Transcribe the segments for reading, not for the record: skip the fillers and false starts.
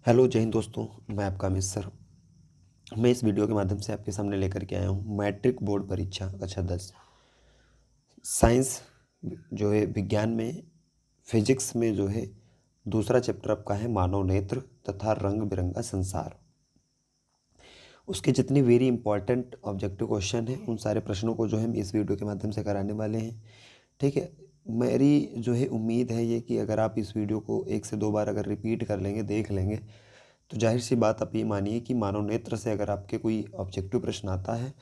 Hello जय हिंद दोस्तों, मैं आपका अमित सर। मैं इस वीडियो के माध्यम से आपके सामने लेकर के आया हूँ मैट्रिक बोर्ड परीक्षा कक्षा 10 साइंस जो है विज्ञान में फिजिक्स में जो है दूसरा चैप्टर आपका है मानव नेत्र तथा रंग बिरंगा संसार। उसके जितने वेरी इंपॉर्टेंट ऑब्जेक्टिव क्वेश्चन हैं उन सारे प्रश्नों को जो है हम इस वीडियो के माध्यम से कराने वाले हैं। ठीक है, मेरी जो है उम्मीद है ये कि अगर आप इस वीडियो को 1 से 2 बार अगर रिपीट कर लेंगे, देख लेंगे, तो जाहिर सी बात आप ये मानिए कि मानव नेत्र से अगर आपके कोई ऑब्जेक्टिव प्रश्न आता है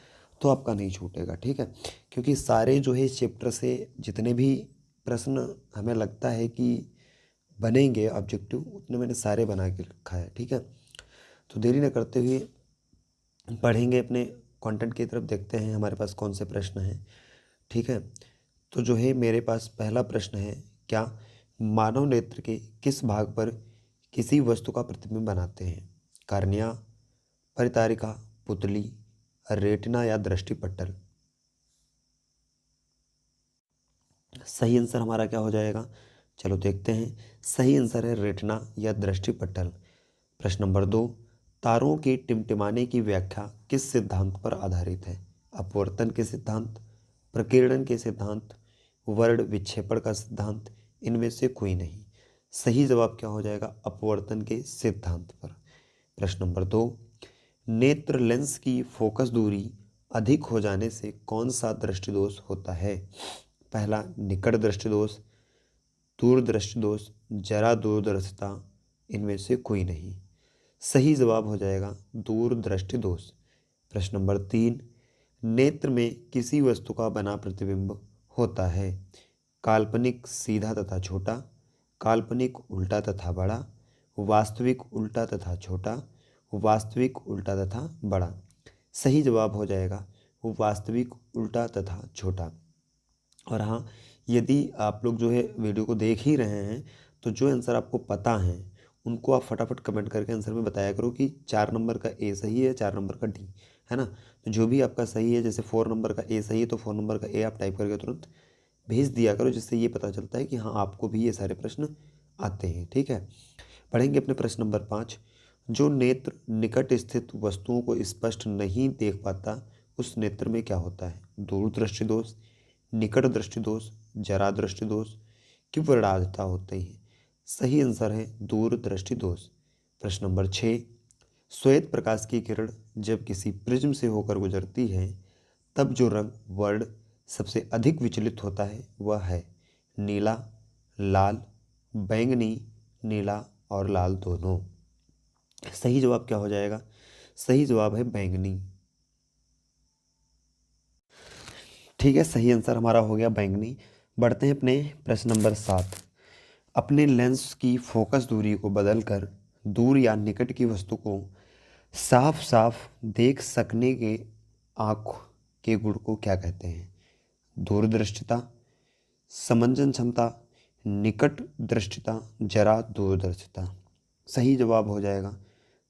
तो आपका नहीं छूटेगा। ठीक है, क्योंकि सारे जो है इस चैप्टर से जितने भी प्रश्न हमें लगता है कि बनेंगे ऑब्जेक्टिव, उतने मैंने सारे बना के रखा है। ठीक है, तो देरी न करते हुए पढ़ेंगे, अपने कंटेंट की तरफ देखते हैं हमारे पास कौन से प्रश्न हैं। ठीक है, तो जो है मेरे पास पहला प्रश्न है, क्या मानव नेत्र के किस भाग पर किसी वस्तु का प्रतिबिंब बनाते हैं? कार्निया, परितारिका, पुतली, रेटिना या दृष्टिपटल? सही आंसर हमारा क्या हो जाएगा? चलो देखते हैं। सही आंसर है रेटिना या दृष्टिपटल। प्रश्न नंबर 2, तारों के टिमटिमाने की व्याख्या किस सिद्धांत पर आधारित है? अपवर्तन के सिद्धांत, प्रकीर्णन के सिद्धांत, वर्ण विक्षेपण का सिद्धांत, इनमें से कोई नहीं। सही जवाब क्या हो जाएगा? अपवर्तन के सिद्धांत पर। प्रश्न नंबर 2, नेत्र लेंस की फोकस दूरी अधिक हो जाने से कौन सा दृष्टि दोष होता है? पहला निकट दृष्टि दोष, दूर दृष्टि दोष, जरा दूरदर्शिता, इनमें से कोई नहीं। सही जवाब हो जाएगा दूर दृष्टि दोष। प्रश्न नंबर 3, नेत्र में किसी वस्तु का बना प्रतिबिंब होता है? काल्पनिक सीधा तथा छोटा, काल्पनिक उल्टा तथा बड़ा, वास्तविक उल्टा तथा छोटा, वास्तविक उल्टा तथा बड़ा। सही जवाब हो जाएगा वास्तविक उल्टा तथा छोटा। और हाँ, यदि आप लोग जो है वीडियो को देख ही रहे हैं तो जो आंसर आपको पता है उनको आप फटाफट कमेंट करके आंसर में बताया करो कि 4 नंबर का ए सही है, 4 नंबर का डी, है ना। तो जो भी आपका सही है, जैसे 4 नंबर का ए सही है तो 4 नंबर का ए आप टाइप करके तुरंत भेज दिया करो, जिससे ये पता चलता है कि हाँ आपको भी ये सारे प्रश्न आते हैं। ठीक है, पढ़ेंगे अपने प्रश्न नंबर 5। जो नेत्र निकट स्थित वस्तुओं को स्पष्ट नहीं देख पाता उस नेत्र में क्या होता है? दूर दृष्टि दोष, निकट दृष्टि दोष, जरा दृष्टि दोष, की वर्णाधता होती है? सही आंसर है दूर दृष्टि दोष। प्रश्न नंबर 6, श्वेत प्रकाश की किरण जब किसी प्रिज्म से होकर गुजरती है तब जो रंग वर्ण सबसे अधिक विचलित होता है वह है? नीला, लाल, बैंगनी, नीला और लाल दोनों। सही जवाब क्या हो जाएगा? सही जवाब है बैंगनी। ठीक है, सही आंसर हमारा हो गया बैंगनी। बढ़ते हैं अपने प्रश्न नंबर 7। अपने लेंस की फोकस दूरी को बदलकर दूर या निकट की वस्तु को साफ साफ देख सकने के आँख के गुण को क्या कहते हैं? दूरदृष्टिता, समंजन क्षमता, निकट दृष्टिता, जरा दूरदर्शिता। सही जवाब हो जाएगा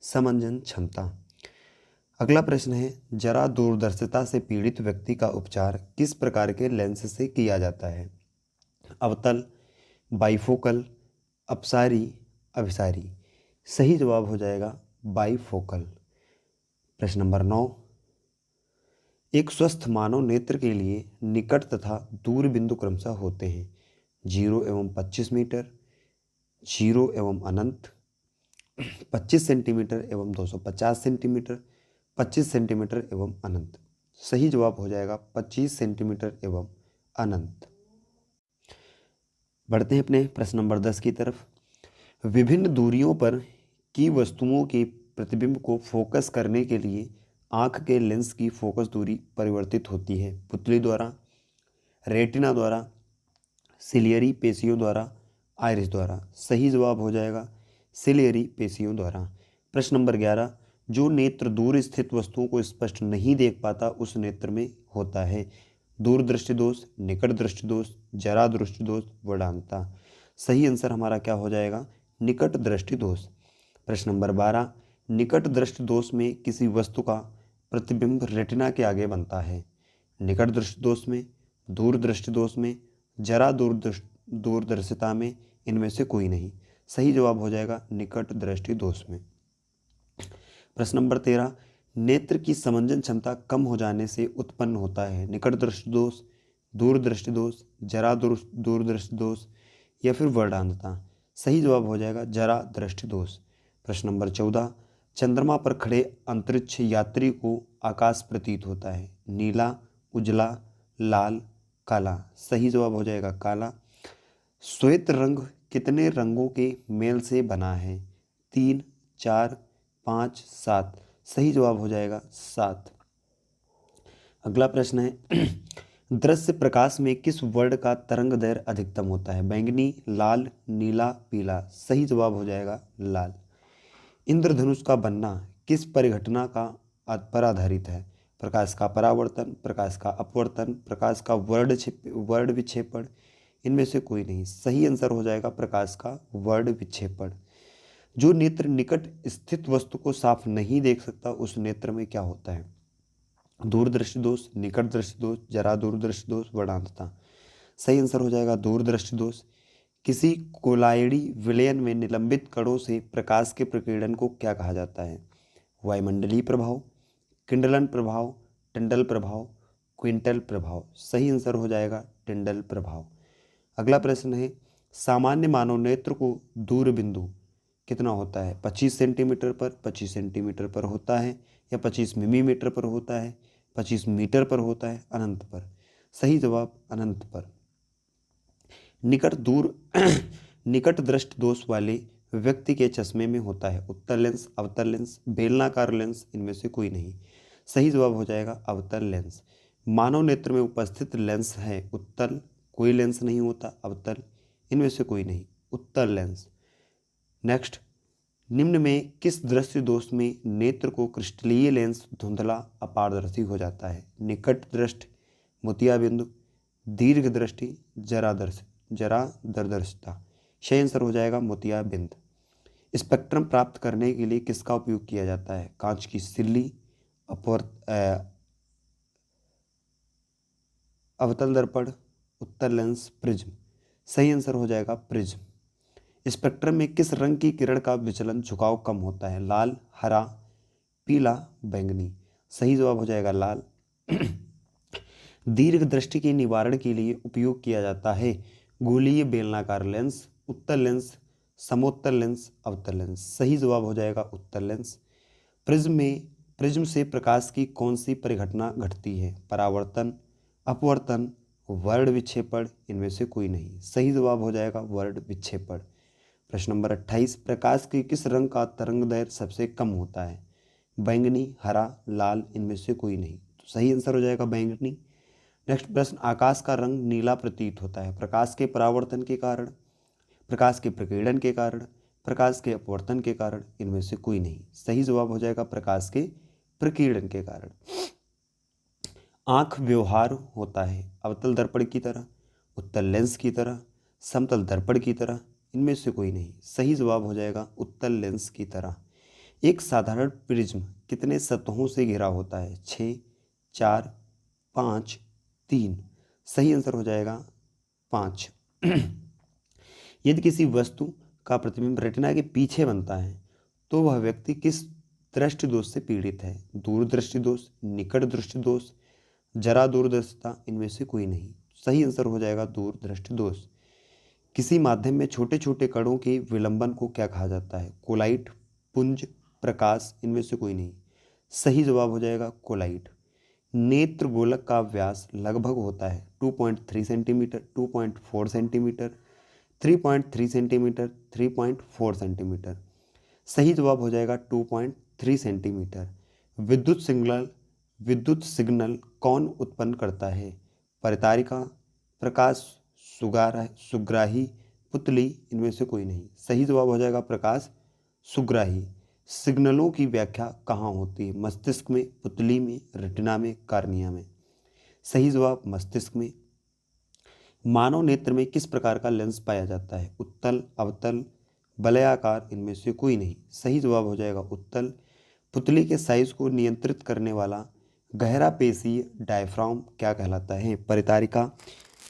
समंजन क्षमता। अगला प्रश्न है, जरा दूरदर्शिता से पीड़ित व्यक्ति का उपचार किस प्रकार के लेंस से किया जाता है? अवतल, बाइफोकल, अपसारी, अभिसारी। सही जवाब हो जाएगा बाइफोकल। प्रश्न नंबर 9, एक स्वस्थ मानव नेत्र के लिए निकट तथा दूर बिंदु क्रमशः होते हैं 0 एवं 25 मीटर, 0 एवं अनंत, 25 सेंटीमीटर एवं 250 सेंटीमीटर, 25 सेंटीमीटर एवं अनंत। सही जवाब हो जाएगा 25 सेंटीमीटर एवं अनंत। बढ़ते हैं अपने प्रश्न नंबर 10 की तरफ। विभिन्न दूरियों पर की वस्तुओं के प्रतिबिंब को फोकस करने के लिए आँख के लेंस की फोकस दूरी परिवर्तित होती है? पुतली द्वारा, रेटिना द्वारा, सिलियरी पेशियों द्वारा, आइरिस द्वारा। सही जवाब हो जाएगा सिलियरी पेशियों द्वारा। प्रश्न नंबर 11, जो नेत्र दूर स्थित वस्तुओं को स्पष्ट नहीं देख पाता उस नेत्र में होता है? दूर दृष्टि दोष, निकट दृष्टि दोष, जरा दृष्टि दोष, वर्णांतता। सही आंसर हमारा क्या हो जाएगा? निकट दृष्टि दोष। प्रश्न नंबर 12, निकट दृष्टि दोष में किसी वस्तु का प्रतिबिंब रेटिना के आगे बनता है? निकट दृष्टि दोष में, दूर दृष्टि दोष में, जरा दूरदर्शिता में, इनमें से कोई नहीं। सही जवाब हो जाएगा निकट दृष्टि दोष में। प्रश्न नंबर 13, नेत्र की समंजन क्षमता कम हो जाने से उत्पन्न होता है निकट दृष्टि दोष, दूरदृष्टि दोष, जरा दूरदृष्टि दोष या फिर वर्णांधता। सही जवाब हो जाएगा जरा दृष्टि दोष। प्रश्न नंबर 14, चंद्रमा पर खड़े अंतरिक्ष यात्री को आकाश प्रतीत होता है नीला, उजला, लाल, काला। सही जवाब हो जाएगा काला। श्वेत रंग कितने रंगों के मेल से बना है 3, 4, 5, 7। सही जवाब हो जाएगा 7। अगला प्रश्न है दृश्य प्रकाश में किस वर्ण का तरंग दैर्घ्य अधिकतम होता है बैंगनी, लाल, नीला, पीला। सही जवाब हो जाएगा लाल। इंद्रधनुष का बनना किस परिघटना पर आधारित है प्रकाश का परावर्तन, प्रकाश का अपवर्तन, प्रकाश का वर्ण विक्षेपण। इनमें से कोई नहीं। सही आंसर हो जाएगा प्रकाश का वर्ण विक्षेपण। जो नेत्र निकट स्थित वस्तु को साफ नहीं देख सकता उस नेत्र में क्या होता है दूरदृष्टि दोष, निकट दृष्टि दोष, जरा दूरदृष्टि दोष, वर्णांधता। सही आंसर हो जाएगा दूरदृष्टि दोष। किसी कोलायडी विलयन में निलंबित कणों से प्रकाश के प्रकीर्णन को क्या कहा जाता है वायुमंडलीय प्रभाव, किंडलन प्रभाव, टिंडल प्रभाव, क्विंटल प्रभाव। सही आंसर हो जाएगा टिंडल प्रभाव। अगला प्रश्न है सामान्य मानव नेत्र को दूर बिंदु कितना होता है 25 सेंटीमीटर पर, 25 सेंटीमीटर पर होता है या 25 मिलीमीटर पर होता है, 25 मीटर पर होता है, अनंत पर। सही जवाब अनंत पर। निकट दृष्टि दोष वाले व्यक्ति के चश्मे में होता है उत्तल लेंस, अवतल लेंस, बेलनाकार लेंस। इनमें से कोई नहीं। सही जवाब हो जाएगा अवतल लेंस। मानव नेत्र में उपस्थित लेंस है उत्तल, कोई लेंस नहीं होता अवतल। इनमें से कोई नहीं उत्तल लेंस। नेक्स्ट, निम्न में किस दृष्टि दोष में नेत्र को क्रिस्टलीय लेंस धुंधला अपारदर्शी हो जाता है निकट दृष्टि, मोतियाबिंदु, दीर्घ दृष्टि, जरा दर्दर्शिता। सही आंसर हो जाएगा मोतियाबिंद। स्पेक्ट्रम प्राप्त करने के लिए किसका उपयोग किया जाता है कांच की सिल्ली, अवतल दर्पण, उत्तल लेंस, प्रिज्म। सही आंसर हो जाएगा प्रिज्म। स्पेक्ट्रम में किस रंग की किरण का विचलन झुकाव कम होता है लाल, हरा, पीला, बैंगनी। सही जवाब हो जाएगा लाल। दीर्घ दृष्टि के निवारण के लिए उपयोग किया जाता है गोलीय बेलनाकार लेंस, उत्तल लेंस, समोत्तल लेंस, अवतल लेंस। सही जवाब हो जाएगा उत्तल लेंस। प्रिज्म से प्रकाश की कौन सी परिघटना घटती है परावर्तन, अपवर्तन, वर्ण विक्षेपण। इनमें से कोई नहीं। सही जवाब हो जाएगा वर्ण विक्षेपण। प्रश्न नंबर 28, प्रकाश के किस रंग का तरंग दैर्घ्य सबसे कम होता है बैंगनी, हरा, लाल। इनमें से कोई नहीं। तो सही आंसर हो जाएगा बैंगनी। नेक्स्ट प्रश्न, आकाश का रंग नीला प्रतीत होता है प्रकाश के परावर्तन के कारण, प्रकाश के प्रकीर्णन के कारण, प्रकाश के अपवर्तन के कारण। इनमें से कोई नहीं। सही जवाब हो जाएगा प्रकाश के प्रकीर्णन के कारण। आंख व्यवहार होता है अवतल दर्पण की तरह, उत्तल लेंस की तरह, समतल दर्पण की तरह। इनमें से कोई नहीं। सही जवाब हो जाएगा उत्तल लेंस की तरह। एक साधारण प्रिज्म कितने सतहों से घिरा होता है 6, 4, 5, 3। सही आंसर हो जाएगा 5। यदि किसी वस्तु का प्रतिबिंब रेटिना के पीछे बनता है तो वह व्यक्ति किस दृष्टि दोष से पीड़ित है दूरदृष्टि दोष, निकट दृष्टि दोष, जरा दूरदर्शिता। इनमें से कोई नहीं। सही आंसर हो जाएगा दूरदृष्टि दोष। किसी माध्यम में छोटे छोटे कणों के विलंबन को क्या कहा जाता है कोलाइट, पुंज, प्रकाश। इनमें से कोई नहीं। सही जवाब हो जाएगा कोलाइट। नेत्र गोलक का व्यास लगभग होता है 2.3 सेंटीमीटर, 2.4 सेंटीमीटर, 3.3 सेंटीमीटर, 3.4 सेंटीमीटर। सही जवाब हो जाएगा 2.3 सेंटीमीटर। विद्युत सिग्नल कौन उत्पन्न करता है परितारिका, प्रकाश, सुग्राही, पुतली। इनमें से कोई नहीं। सही जवाब हो जाएगा प्रकाश सुग्राही। सिग्नलों की व्याख्या कहाँ होती है मस्तिष्क में, पुतली में, रेटिना में, कार्निया में। सही जवाब मस्तिष्क में। मानव नेत्र में किस प्रकार का लेंस पाया जाता है उत्तल, अवतल, वलयाकार। इनमें से कोई नहीं। सही जवाब हो जाएगा उत्तल। पुतली के साइज को नियंत्रित करने वाला गहरा पेशीय डायफ्राम क्या कहलाता है परितारिका,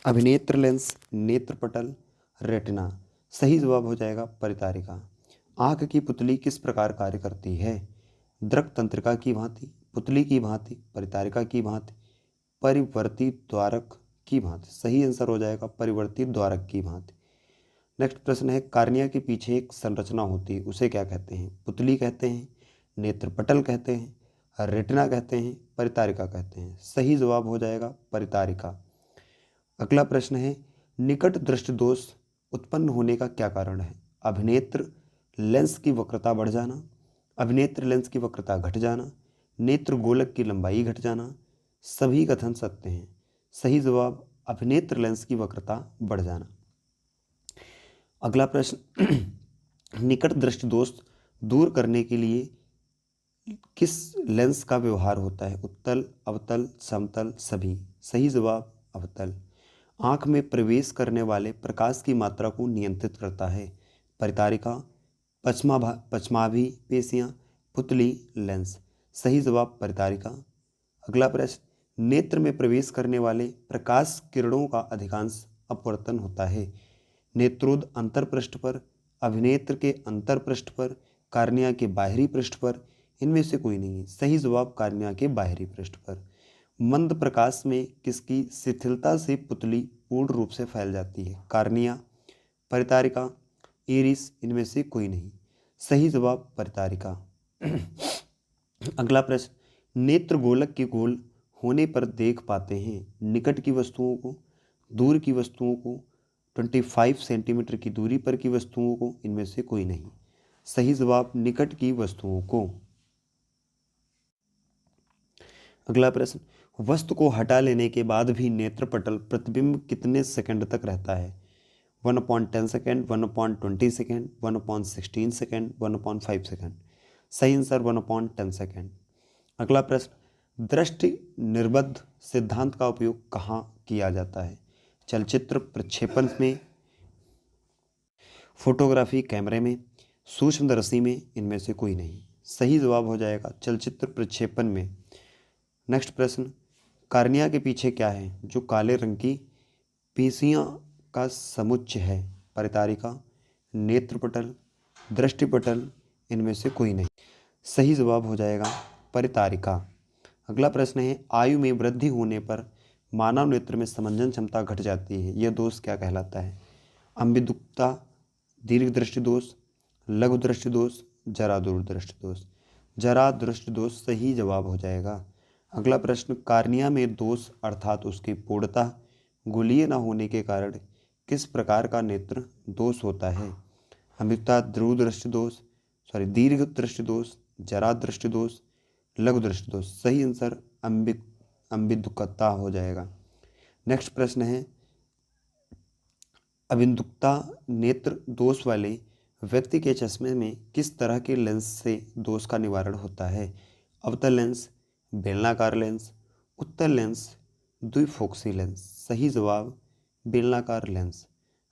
अभिनेत्र लेंस, नेत्रपटल, रेटिना। सही जवाब हो जाएगा परितारिका। आँख की पुतली किस प्रकार कार्य करती है? दृक् तंत्रिका की भांति, पुतली की भांति, परितारिका की भांति, परिवर्ती द्वारक की भांति। सही आंसर हो जाएगा परिवर्ती द्वारक की भांति। नेक्स्ट प्रश्न है, कार्निया के पीछे एक संरचना होती है, उसे क्या कहते हैं? पुतली कहते हैं, नेत्रपटल कहते हैं, रेटिना कहते हैं, परितारिका कहते हैं। सही जवाब हो जाएगा परितारिका। अगला प्रश्न है, निकट दृष्टि दोष उत्पन्न होने का क्या कारण है? अभिनेत्र लेंस की वक्रता बढ़ जाना, अभिनेत्र लेंस की वक्रता घट जाना, नेत्र गोलक की लंबाई घट जाना। सभी कथन सत्य हैं। सही जवाब अभिनेत्र लेंस की वक्रता बढ़ जाना। अगला प्रश्न, निकट दृष्टि दोष दूर करने के लिए किस लेंस का व्यवहार होता है? उत्तल, अवतल, समतल, सभी। सही जवाब अवतल। आँख में प्रवेश करने वाले प्रकाश की मात्रा को नियंत्रित करता है? परितारिका, पश्चमाभी पेशियाँ, पुतली, लेंस। सही जवाब परितारिका। अगला प्रश्न, नेत्र में प्रवेश करने वाले प्रकाश किरणों का अधिकांश अपवर्तन होता है? नेत्रोद अंतरपृष्ठ पर, अभिनेत्र के अंतरपृष्ठ पर, कार्निया के बाहरी पृष्ठ पर। इनमें से कोई नहीं है। सही जवाब कार्निया के बाहरी पृष्ठ पर। मंद प्रकाश में किसकी शिथिलता से पुतली पूर्ण रूप से फैल जाती है? कार्निया, परितारिका, इरिस। इनमें से कोई नहीं। सही जवाब परितारिका। अगला प्रश्न, नेत्र गोलक के गोल होने पर देख पाते हैं? निकट की वस्तुओं को, दूर की वस्तुओं को, 25 सेंटीमीटर की दूरी पर की वस्तुओं को। इनमें से कोई नहीं। सही जवाब निकट की वस्तुओं को। अगला प्रश्न, वस्तु को हटा लेने के बाद भी नेत्रपटल प्रतिबिंब कितने सेकंड तक रहता है? 1/10 सेकंड, 1/20 सेकंड, 1/16 सेकंड, 1/5 सेकंड। सही आंसर 1/10 सेकंड। अगला प्रश्न, दृष्टि निर्बंध सिद्धांत का उपयोग कहाँ किया जाता है? चलचित्र प्रक्षेपण में, फोटोग्राफी कैमरे में, सूक्ष्मदर्शी में। इनमें से कोई नहीं। सही जवाब हो जाएगा चलचित्र प्रक्षेपण में। नेक्स्ट प्रश्न, कार्निया के पीछे क्या है जो काले रंग की पेशियाँ का समुच्चय है? परितारिका, नेत्रपटल, दृष्टिपटल। इनमें से कोई नहीं। सही जवाब हो जाएगा परितारिका। अगला प्रश्न है, आयु में वृद्धि होने पर मानव नेत्र में समंजन क्षमता घट जाती है, यह दोष क्या कहलाता है? अंबिदुक्ता, दीर्घ दृष्टि दोष, लघु दृष्टि दोष, जरा दूरदृष्टि दोष। जरा दृष्टि दोष सही जवाब हो जाएगा। अगला प्रश्न, कार्निया में दोष अर्थात उसकी पूर्णता गोलीय न होने के कारण किस प्रकार का नेत्र दोष होता है? अंबिदुक्ता, दीर्घ दृष्टि दोष, जरा दृष्टि दोष, लघु दृष्टि दोष। सही आंसर अंबिदुक्ता हो जाएगा। नेक्स्ट प्रश्न है, अंबिदुक्ता नेत्र दोष वाले व्यक्ति के चश्मे में किस तरह के लेंस से दोष का निवारण होता है? अवतल लेंस, बेलनाकार लेंस, उत्तल लेंस, द्विफोक्सी लेंस। सही जवाब बेलनाकार लेंस।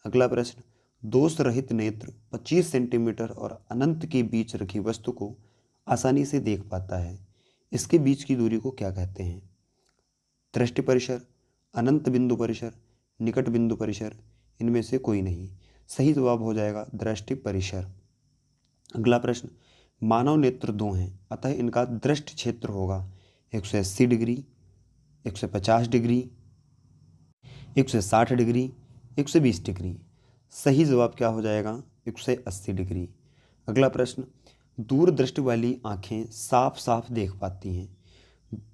अगला प्रश्न, दोष रहित नेत्र 25 सेंटीमीटर और अनंत के बीच रखी वस्तु को आसानी से देख पाता है। इसके बीच की दूरी को क्या कहते हैं? दृष्टि परिसर, अनंत बिंदु परिसर, निकट बिंदु परिसर। इनमें से कोई नहीं। सही जवाब हो जाएगा दृष्टि परिसर। अगला प्रश्न, मानव नेत्र दो हैं, अतः इनका दृष्टि क्षेत्र होगा 180 डिग्री, 150 डिग्री, 160 डिग्री, 120 डिग्री। सही जवाब क्या हो जाएगा? 180 डिग्री। अगला प्रश्न, दूर दृष्टि वाली आँखें साफ साफ देख पाती हैं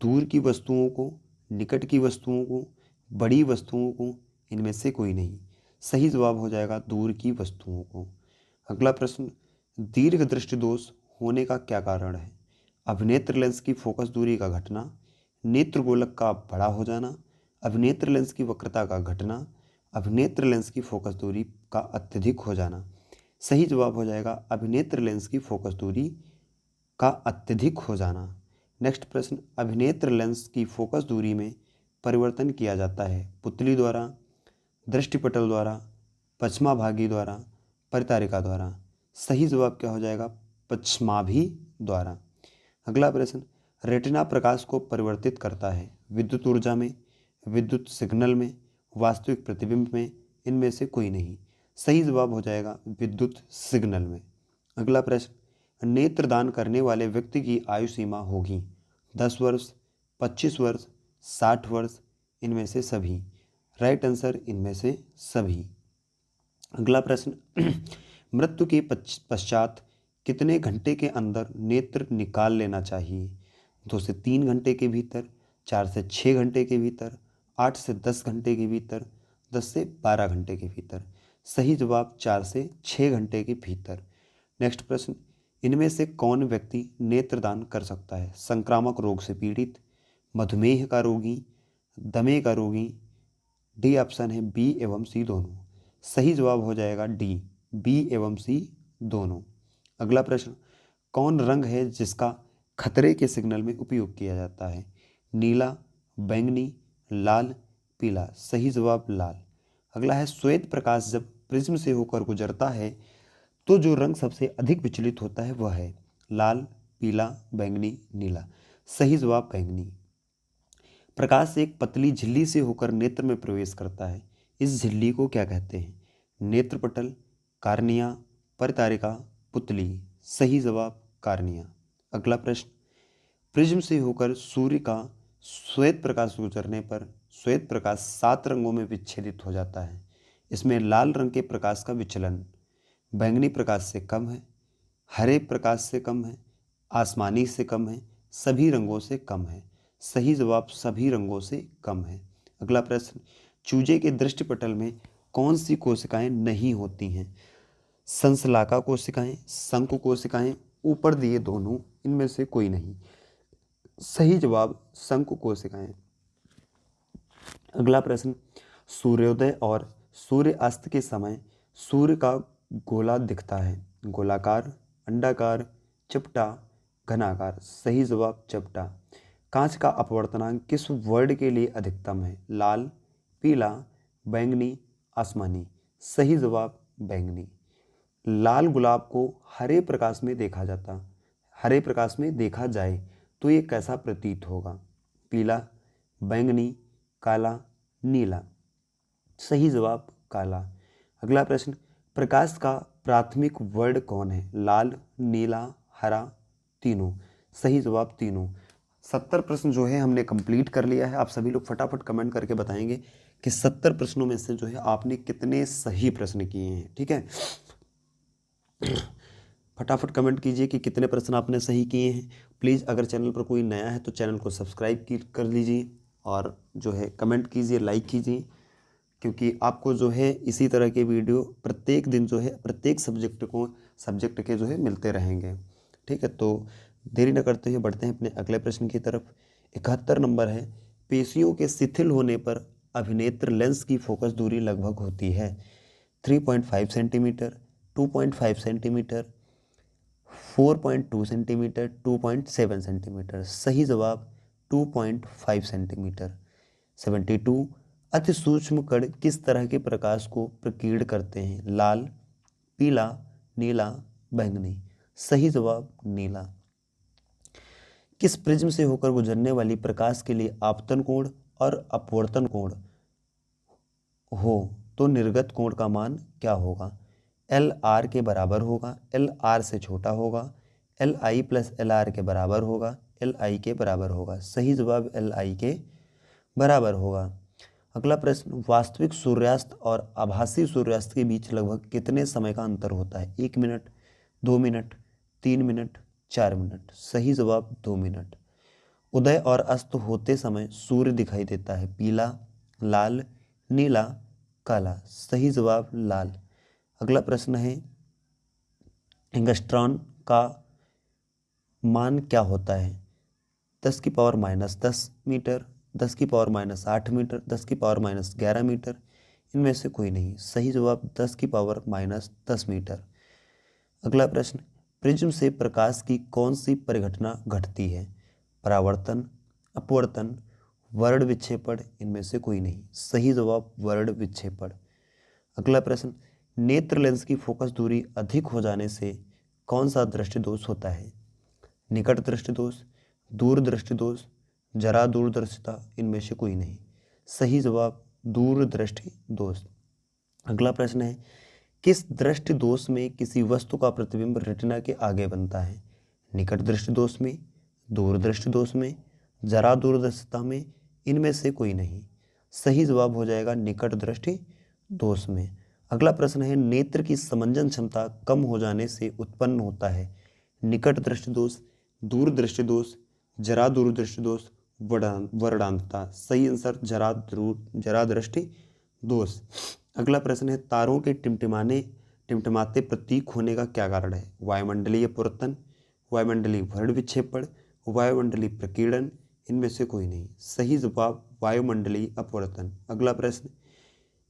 दूर की वस्तुओं को, निकट की वस्तुओं को, बड़ी वस्तुओं को। इनमें से कोई नहीं। सही जवाब हो जाएगा दूर की वस्तुओं को। अगला प्रश्न, दीर्घ दृष्टि दोष होने का क्या कारण है? अभिनेत्र लेंस की फोकस दूरी का घटना, नेत्र गोलक का बड़ा हो जाना, अभिनेत्र लेंस की वक्रता का घटना, अभिनेत्र लेंस की फोकस दूरी का अत्यधिक हो जाना। सही जवाब हो जाएगा अभिनेत्र लेंस की फोकस दूरी का अत्यधिक हो जाना। नेक्स्ट प्रश्न, अभिनेत्र लेंस की फोकस दूरी में परिवर्तन किया जाता है पुतली द्वारा, दृष्टिपटल द्वारा, पश्चमाभागी द्वारा, परितारिका द्वारा। सही जवाब क्या हो जाएगा? पश्चमाभी द्वारा। अगला प्रश्न, रेटिना प्रकाश को परिवर्तित करता है विद्युत ऊर्जा में, विद्युत सिग्नल में, वास्तविक प्रतिबिंब में। इनमें से कोई नहीं। सही जवाब हो जाएगा विद्युत सिग्नल में। अगला प्रश्न, नेत्रदान करने वाले व्यक्ति की आयु सीमा होगी 10 वर्ष, 25 वर्ष, 60 वर्ष, इनमें से सभी। राइट आंसर इनमें से सभी। अगला प्रश्न, मृत्यु के पश्चात कितने घंटे के अंदर नेत्र निकाल लेना चाहिए? 2 से 3 घंटे के भीतर, 4 से 6 घंटे के भीतर, 8 से 10 घंटे के भीतर, 10 से 12 घंटे के भीतर। सही जवाब 4 से 6 घंटे के भीतर। नेक्स्ट प्रश्न, इनमें से कौन व्यक्ति नेत्रदान कर सकता है? संक्रामक रोग से पीड़ित, मधुमेह का रोगी, दमे का रोगी। डी ऑप्शन है बी एवं सी दोनों। सही जवाब हो जाएगा डी, बी एवं सी दोनों। अगला प्रश्न, कौन रंग है जिसका खतरे के सिग्नल में उपयोग किया जाता है? नीला, बैंगनी, लाल, पीला। सही जवाब लाल। अगला है, श्वेत प्रकाश जब प्रिज्म से होकर गुजरता है तो जो रंग सबसे अधिक विचलित होता है वह है लाल, पीला, बैंगनी, नीला। सही जवाब बैंगनी। प्रकाश एक पतली झिल्ली से होकर नेत्र में प्रवेश करता है, इस झिल्ली को क्या कहते हैं? नेत्रपटल, कार्निया, परितारिका, पुतली। सही जवाब कार्निया। अगला प्रश्न, प्रिज्म से होकर सूर्य का श्वेत प्रकाश गुजरने पर श्वेत प्रकाश 7 रंगों में विच्छेदित हो जाता है। इसमें लाल रंग के प्रकाश का विचलन बैंगनी प्रकाश से कम है, हरे प्रकाश से कम है, आसमानी से कम है, सभी रंगों से कम है। सही जवाब सभी रंगों से कम है। अगला प्रश्न, चूजे के दृष्टिपटल में कौन सी कोशिकाएं नहीं होती हैं? संसलाका कोशिकाएं, शंकु कोशिकाएं, ऊपर दिए दोनों, इनमें से कोई नहीं। सही जवाब शंकु कोशिकाएं। अगला प्रश्न, सूर्योदय और सूर्य अस्त के समय सूर्य का गोला दिखता है, गोलाकार, अंडाकार, चपटा, घनाकार। सही जवाब चपटा। कांच का अपवर्तनांक किस वर्ण के लिए अधिकतम है? लाल, पीला, बैंगनी, आसमानी। सही जवाब बैंगनी। लाल गुलाब को हरे प्रकाश में देखा जाए तो ये कैसा प्रतीत होगा? पीला, बैंगनी, काला, नीला। सही जवाब काला। अगला प्रश्न, प्रकाश का प्राथमिक वर्ण कौन है? लाल, नीला, हरा, तीनों। सही जवाब तीनों। 70 प्रश्न जो है हमने कंप्लीट कर लिया है। आप सभी लोग फटाफट कमेंट करके बताएंगे कि 70 प्रश्नों में से जो है आपने कितने सही प्रश्न किए हैं। ठीक है, फटाफट कमेंट कीजिए कि कितने प्रश्न आपने सही किए हैं। प्लीज़ अगर चैनल पर कोई नया है तो चैनल को सब्सक्राइब कर लीजिए और जो है कमेंट कीजिए, लाइक कीजिए, क्योंकि आपको जो है इसी तरह के वीडियो प्रत्येक दिन जो है प्रत्येक सब्जेक्ट के जो है मिलते रहेंगे। ठीक है, तो देरी न करते हुए बढ़ते हैं अपने अगले प्रश्न की तरफ। 71 नंबर है, पेशियों के शिथिल होने पर अभिनेत्र लेंस की फोकस दूरी लगभग होती है 3.5 सेंटीमीटर, 2.5 सेंटीमीटर, 4.2 सेंटीमीटर, 2.7 सेंटीमीटर। सही जवाब 2.5 सेंटीमीटर। 72, अति सूक्ष्म कण किस तरह के प्रकाश को प्रकीर्ण करते हैं? लाल, पीला, नीला, बैंगनी। सही जवाब नीला। किस प्रिज्म से होकर गुजरने वाली प्रकाश के लिए आपतन कोण और अपवर्तन कोण हो तो निर्गत कोण का मान क्या होगा? एल आर के बराबर होगा, एल आर से छोटा होगा, L I plus L R के बराबर होगा, एल आई के बराबर होगा। सही जवाब एल आई के बराबर होगा। अगला प्रश्न, वास्तविक सूर्यास्त और आभासी सूर्यास्त के बीच लगभग कितने समय का अंतर होता है? 1 मिनट, 2 मिनट, 3 मिनट, 4 मिनट। सही जवाब 2 मिनट। उदय और अस्त होते समय सूर्य दिखाई देता है पीला, लाल, नीला, काला। सही जवाब लाल। अगला प्रश्न है, एंगस्ट्रॉन का मान क्या होता है? 10⁻⁻10 मीटर, 10⁻⁸ मीटर, 10⁻⁻11 मीटर। इनमें से कोई नहीं। सही जवाब 10⁻⁻10 मीटर। अगला प्रश्न, प्रिज्म से प्रकाश की कौन सी परिघटना घटती है? परावर्तन, अपवर्तन, वर्ण विक्षेपण। इनमें से कोई नहीं। सही जवाब वर्ण विक्षेपण। अगला प्रश्न, नेत्र लेंस की फोकस दूरी अधिक हो जाने से कौन सा दृष्टि दोष होता है? निकट दृष्टि दोष, दूर दृष्टि दोष, जरा दूरदर्शिता। इनमें से कोई नहीं। सही जवाब दूरदृष्टि दोष। अगला प्रश्न है, किस दृष्टि दोष में किसी वस्तु का प्रतिबिंब रेटिना के आगे बनता है? निकट दृष्टि दोष में, दूर दृष्टि दोष में, जरा दूरदर्शिता में, इनमें से कोई नहीं। सही जवाब हो जाएगा निकट दृष्टि दोष में। अगला प्रश्न है, नेत्र की समंजन क्षमता कम हो जाने से उत्पन्न होता है निकट दृष्टि दोष, दूर दृष्टि दोष, जरा दूरदृष्टि दोष, वर्णांधता। सही आंसर जरा दृष्टि दोष। अगला प्रश्न है, तारों के टिमटिमाते प्रतीक होने का क्या कारण है? वायुमंडलीय अपवर्तन, वायुमंडलीय वर्ण विक्षेपण, वायुमंडलीय प्रकीर्णन, इनमें से कोई नहीं। सही जवाब वायुमंडलीय अपवर्तन। अगला प्रश्न,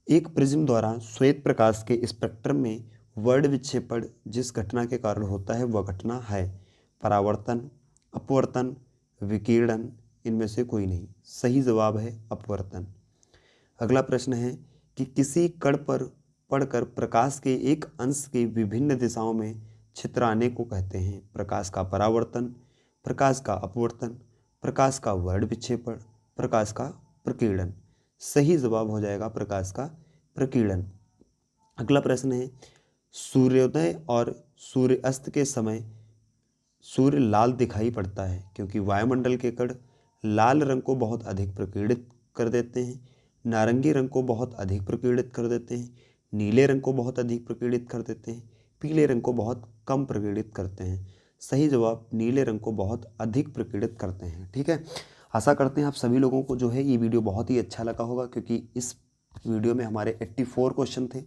एक प्रिज्म द्वारा श्वेत प्रकाश के स्पेक्ट्रम में वर्ण विक्षेपण जिस घटना के कारण होता है वह घटना है परावर्तन, अपवर्तन, विकिरण, इनमें से कोई नहीं। सही जवाब है अपवर्तन। अगला प्रश्न है कि किसी कण पर पड़कर प्रकाश के एक अंश के विभिन्न दिशाओं में छितराने को कहते हैं? प्रकाश का परावर्तन, प्रकाश का अपवर्तन, प्रकाश का वर्ण विक्षेपण, प्रकाश का प्रकीर्णन। सही जवाब हो जाएगा प्रकाश का प्रकीर्णन। अगला प्रश्न है, सूर्योदय और सूर्यास्त के समय सूर्य लाल दिखाई पड़ता है क्योंकि वायुमंडल के कण लाल रंग को बहुत अधिक प्रकीर्णित कर देते हैं, नारंगी रंग को बहुत अधिक प्रकीर्णित कर देते हैं, नीले रंग को बहुत अधिक प्रकीर्णित कर देते हैं, पीले रंग को बहुत कम प्रकीर्णित करते हैं। सही जवाब नीले रंग को बहुत अधिक प्रकीर्णित करते हैं। ठीक है, आशा करते हैं आप सभी लोगों को जो है ये वीडियो बहुत ही अच्छा लगा होगा, क्योंकि इस वीडियो में हमारे 84 क्वेश्चन थे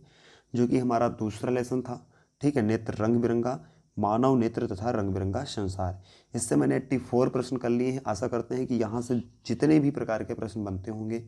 जो कि हमारा दूसरा लेसन था। ठीक है, नेत्र रंग बिरंगा, मानव नेत्र तथा रंग बिरंगा संसार। इससे मैंने 84 प्रश्न कर लिए हैं। आशा करते हैं कि यहाँ से जितने भी प्रकार के प्रश्न बनते होंगे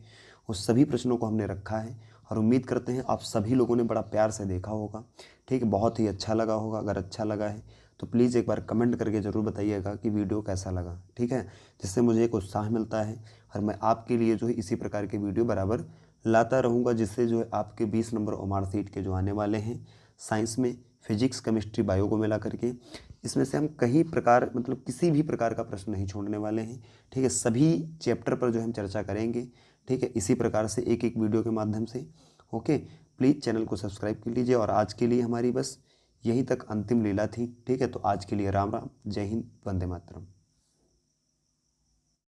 उस सभी प्रश्नों को हमने रखा है और उम्मीद करते हैं आप सभी लोगों ने बड़ा प्यार से देखा होगा। ठीक है, बहुत ही अच्छा लगा होगा। अगर अच्छा लगा है तो प्लीज़ एक बार कमेंट करके ज़रूर बताइएगा कि वीडियो कैसा लगा। ठीक है, जिससे मुझे एक उत्साह मिलता है और मैं आपके लिए जो है इसी प्रकार के वीडियो बराबर लाता रहूँगा, जिससे जो है आपके 20 नंबर ओमार सीट के जो आने वाले हैं साइंस में फिजिक्स, केमिस्ट्री, बायो को मिला करके, इसमें से हम कई प्रकार मतलब किसी भी प्रकार का प्रश्न नहीं छोड़ने वाले हैं। ठीक है, सभी चैप्टर पर जो हम चर्चा करेंगे। ठीक है, इसी प्रकार से एक एक वीडियो के माध्यम से। ओके, प्लीज़ चैनल को सब्सक्राइब कर लीजिए। और आज के लिए हमारी बस यहीं तक अंतिम लीला थी। ठीक है, तो आज के लिए राम राम, जय हिंद, वंदे मातरम।